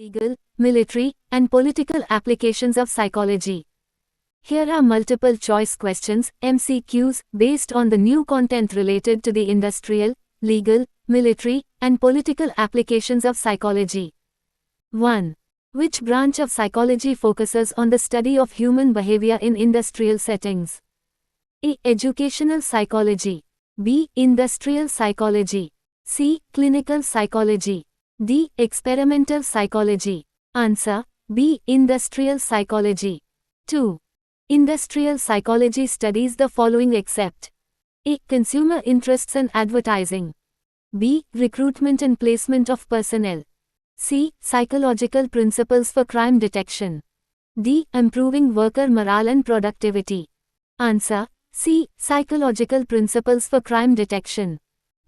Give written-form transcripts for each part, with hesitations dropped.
legal, military, and political applications of psychology. Here are multiple choice questions, MCQs, based on the new content related to the industrial, legal, military, and political applications of psychology. 1. Which branch of psychology focuses on the study of human behavior in industrial settings? A. Educational psychology. B. Industrial psychology. C. Clinical psychology. D. Experimental psychology. Answer: B. Industrial psychology. 2. Industrial psychology studies the following except A. Consumer interests and advertising. B. Recruitment and placement of personnel. C. Psychological principles for crime detection. D. Improving worker morale and productivity. Answer: C. Psychological principles for crime detection.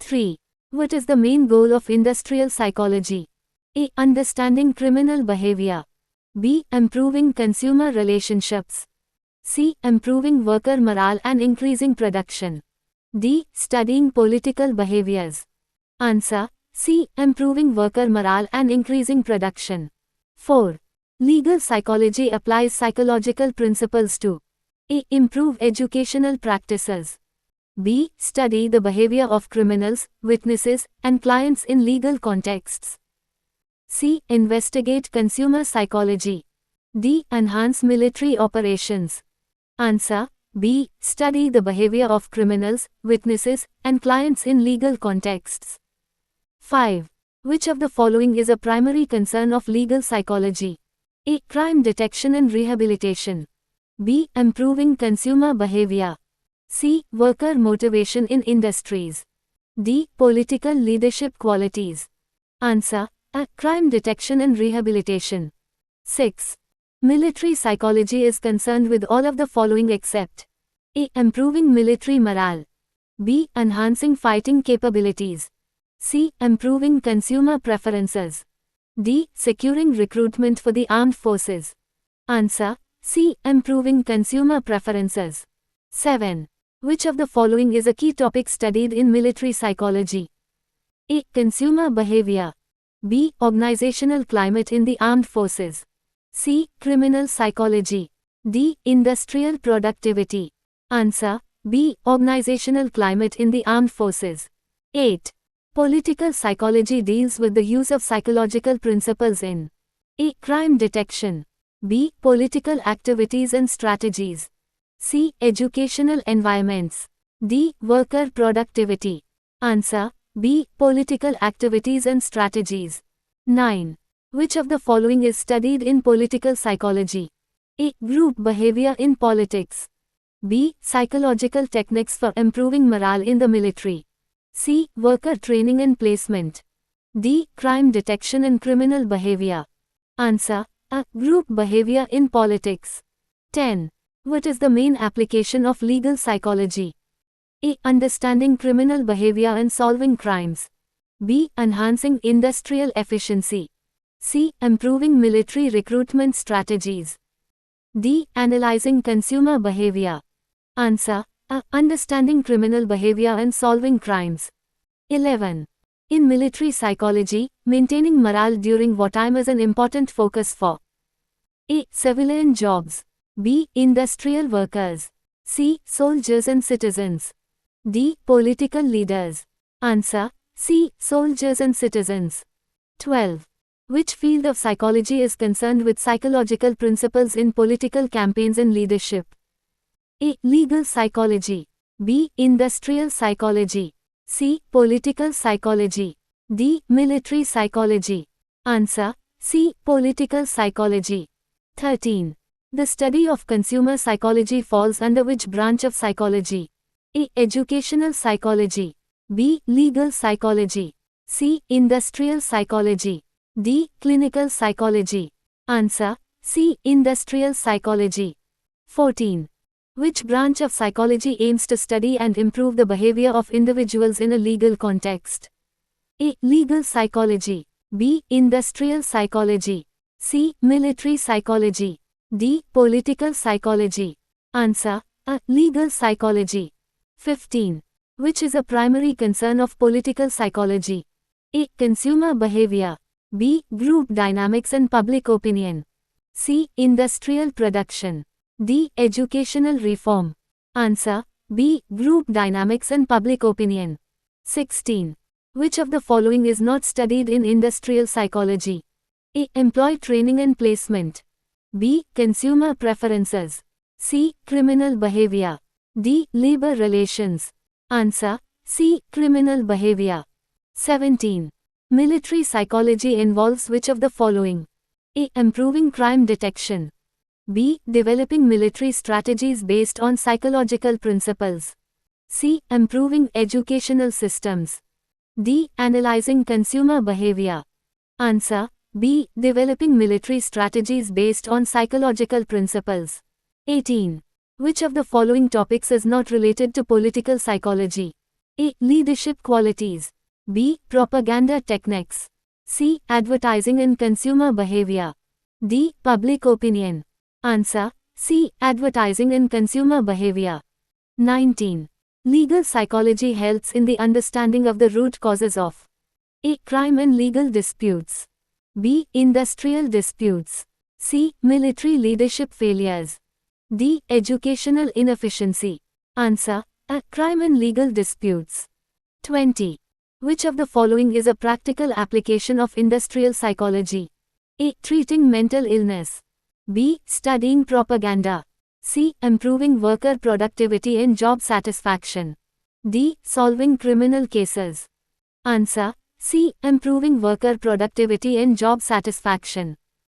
3. What is the main goal of industrial psychology? A. Understanding criminal behavior. B. Improving consumer relationships. C. Improving worker morale and increasing production. D. Studying political behaviors. Answer: C. Improving worker morale and increasing production. 4. Legal psychology applies psychological principles to A. Improve educational practices. B. Study the behavior of criminals, witnesses, and clients in legal contexts. C. Investigate consumer psychology. D. Enhance military operations. Answer: B. Study the behavior of criminals, witnesses, and clients in legal contexts. 5. Which of the following is a primary concern of legal psychology? A. Crime detection and rehabilitation. B. Improving consumer behavior. C. Worker motivation in industries. D. Political leadership qualities. Answer: A. Crime detection and rehabilitation. 6. Military psychology is concerned with all of the following except A. Improving military morale. B. Enhancing fighting capabilities. C. Improving consumer preferences. D. Securing recruitment for the armed forces. Answer: C. Improving consumer preferences. 7. Which of the following is a key topic studied in military psychology? A. Consumer behavior. B. Organizational climate in the armed forces. C. Criminal psychology. D. Industrial productivity. Answer: B. Organizational climate in the armed forces. 8. Political psychology deals with the use of psychological principles in A. Crime detection. B. Political activities and strategies. C. Educational environments. D. Worker productivity. Answer: B. Political activities and strategies. 9. Which of the following is studied in political psychology? A. Group behavior in politics. B. Psychological techniques for improving morale in the military. C. Worker training and placement. D. Crime detection and criminal behavior. Answer: A. Group behavior in politics. 10. What is the main application of legal psychology? A. Understanding criminal behavior and solving crimes. B. Enhancing industrial efficiency. C. Improving military recruitment strategies. D. Analyzing consumer behavior. Answer: A. Understanding criminal behavior and solving crimes. 11. In military psychology, maintaining morale during wartime is an important focus for A. Civilian jobs. B. Industrial workers. C. Soldiers and citizens. D. Political leaders. Answer: C. Soldiers and citizens. 12. Which field of psychology is concerned with psychological principles in political campaigns and leadership? A. Legal psychology. B. Industrial psychology. C. Political psychology. D. Military psychology. Answer: C. Political psychology. 13. The study of consumer psychology falls under which branch of psychology? A. Educational psychology. B. Legal psychology. C. Industrial psychology. D. Clinical psychology. Answer: C. Industrial psychology. 14. Which branch of psychology aims to study and improve the behavior of individuals in a legal context? A. Legal psychology. B. Industrial psychology. C. Military psychology. D. Political psychology. Answer: A. Legal psychology. 15. Which is a primary concern of political psychology? A. Consumer behavior. B. Group dynamics and public opinion. C. Industrial production. D. Educational reform. Answer: B. Group dynamics and public opinion. 16. Which of the following is not studied in industrial psychology? A. Employee training and placement. B. Consumer preferences. C. Criminal behavior. D. Labor relations. Answer: C. Criminal behavior. 17. Military psychology involves which of the following? A. Improving crime detection. B. Developing military strategies based on psychological principles. C. Improving educational systems. D. Analyzing consumer behavior. Answer: B. Developing military strategies based on psychological principles. 18. Which of the following topics is not related to political psychology? A. Leadership qualities. B. Propaganda techniques. C. Advertising and consumer behavior. D. Public opinion. Answer: C. Advertising and consumer behavior. 19. Legal psychology helps in the understanding of the root causes of A. Crime and legal disputes. B. Industrial disputes. C. Military leadership failures. D. Educational inefficiency. Answer: A. Crime and legal disputes. 20. Which of the following is a practical application of industrial psychology? A. Treating mental illness. B. Studying propaganda. C. Improving worker productivity and job satisfaction. D. Solving criminal cases. Answer: C. Improving worker productivity and job satisfaction.